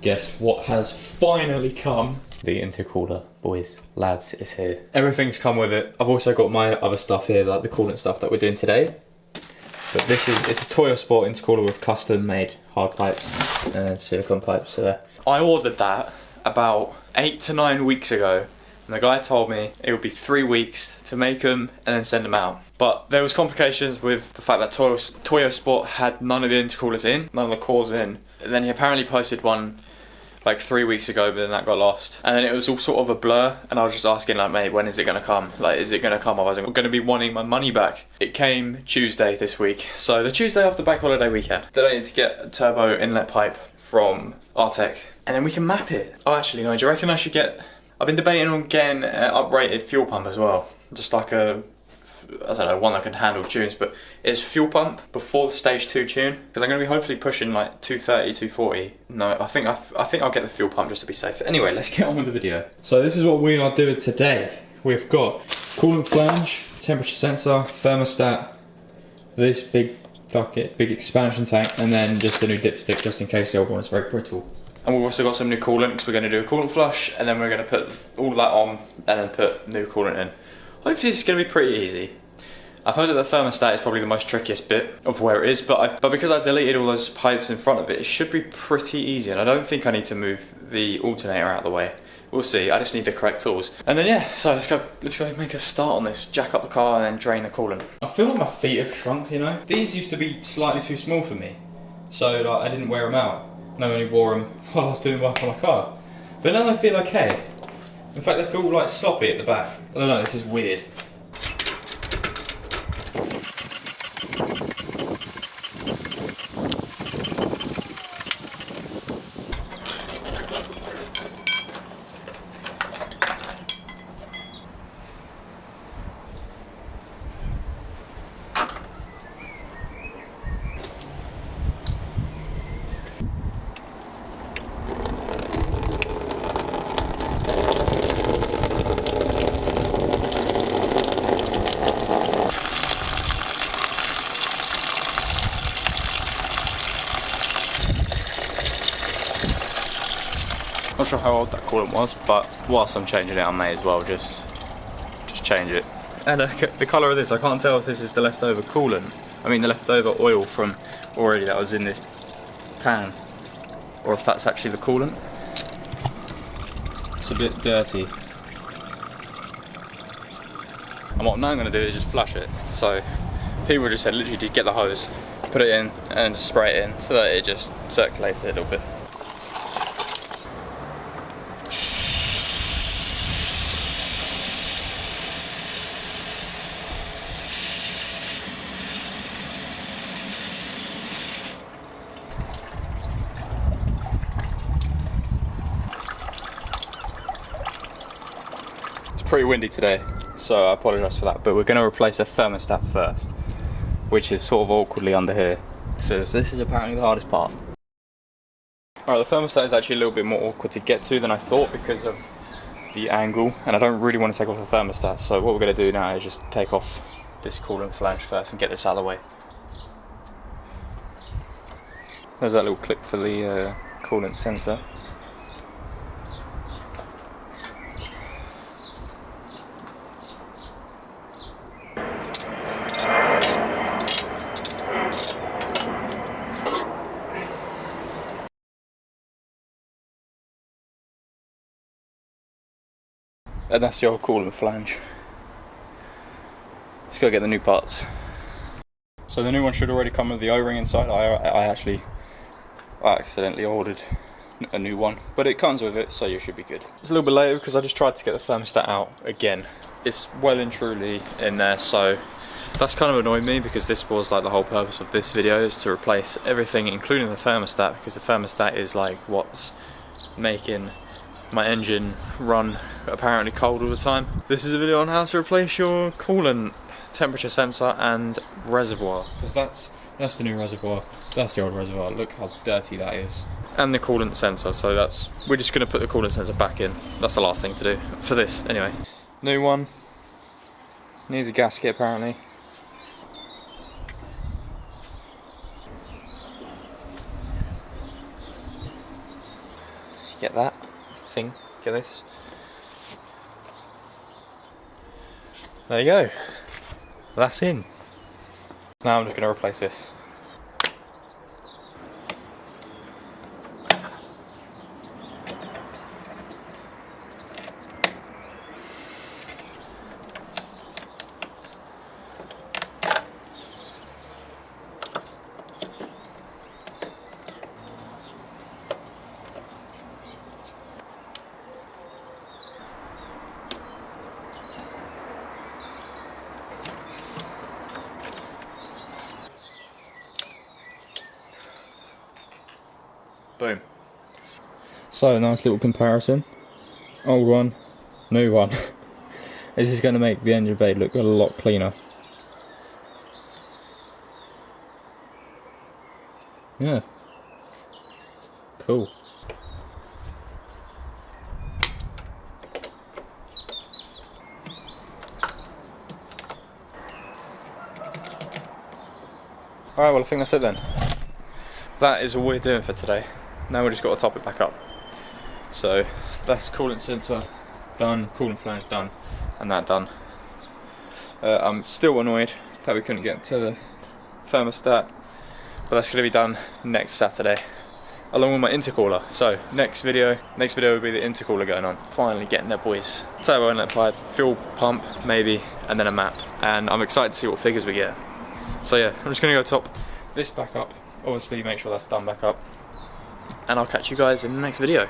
Guess what has finally come? The intercooler, boys, lads, is here. Everything's come with it. I've also got my other stuff here, like the coolant stuff that we're doing today. But it's a Toyo Sport intercooler with custom made hard pipes and silicone pipes. So I ordered that about 8 to 9 weeks ago. And the guy told me it would be 3 weeks to make them and then send them out. But there was complications with the fact that Toyo Sport had none of the intercoolers in, none of the cores in. And then he apparently posted one like 3 weeks ago, but then that got lost. And then it was all sort of a blur, and I was just asking like, mate, when is it gonna come? Like, is it gonna come? I wasn't gonna be wanting my money back. It came Tuesday this week. So the Tuesday after bank holiday weekend. Then I need to get a turbo inlet pipe from Artec, and then we can map it. Oh, actually, no, do you reckon I should get... I've been debating on getting an uprated fuel pump as well. Just like a, I don't know, one that can handle tunes, but it's fuel pump before the stage 2 tune, because I'm going to be hopefully pushing like 230, 240. No, I think I'll get the fuel pump just to be safe. Anyway, let's get on with the video. So this is what we are doing today. We've got coolant flange, temperature sensor, thermostat, this big bucket, big expansion tank, and then just a new dipstick just in case the old one is very brittle. And we've also got some new coolant because we're going to do a coolant flush, and then we're going to put all of that on and then put new coolant in. Hopefully this is going to be pretty easy. I've heard that the thermostat is probably the most trickiest bit of where it is, but because I've deleted all those pipes in front of it, it should be pretty easy, and I don't think I need to move the alternator out of the way. We'll see, I just need the correct tools. And then yeah, so let's go make a start on this. Jack up the car and then drain the coolant. I feel like my feet have shrunk, you know? These used to be slightly too small for me, so like, I didn't wear them out. And I only wore them while I was doing work on my car. But now they feel okay. In fact, they feel like sloppy at the back. I don't know, this is weird. Not sure how old that coolant was, but whilst I'm changing it, I may as well just change it. And the colour of this, I can't tell if this is the leftover coolant. I mean the leftover oil from already that was in this pan, or if that's actually the coolant. It's a bit dirty. And what I'm now going to do is just flush it. So people just said literally just get the hose, put it in and spray it in so that it just circulates it a little bit. Pretty windy today, so I apologise for that, but we're going to replace the thermostat first, which is sort of awkwardly under here. So this is apparently the hardest part. Alright, the thermostat is actually a little bit more awkward to get to than I thought because of the angle, and I don't really want to take off the thermostat, so what we're going to do now is just take off this coolant flange first and get this out of the way. There's that little clip for the coolant sensor. And that's the old coolant flange. Let's go get the new parts. So the new one should already come with the O-ring inside. I accidentally ordered a new one, but it comes with it, so you should be good. It's a little bit later because I just tried to get the thermostat out again. It's well and truly in there, so that's kind of annoyed me because this was like the whole purpose of this video, is to replace everything including the thermostat, because the thermostat is like what's making my engine run apparently cold all the time. This is a video on how to replace your coolant, temperature sensor and reservoir, because that's the new reservoir, that's the old reservoir. Look how dirty that is. And the coolant sensor, so we're just going to put the coolant sensor back in. That's the last thing to do for this anyway. New one, needs a gasket apparently. get that thing, get this. There you go. That's in. Now I'm just going to replace this. Boom. So, nice little comparison. Old one, new one. This is going to make the engine bay look a lot cleaner. Yeah. Cool. Alright, well I think that's it then. That is all we're doing for today. Now we just got to top it back up. So that's coolant sensor done, coolant flange done, and that done. I'm still annoyed that we couldn't get to the thermostat, but that's going to be done next Saturday, along with my intercooler. So next video will be the intercooler going on. Finally getting there, boys. Turbo inlet pipe, fuel pump maybe, and then a map. And I'm excited to see what figures we get. So yeah, I'm just going to go top this back up. Obviously make sure that's done back up. And I'll catch you guys in the next video.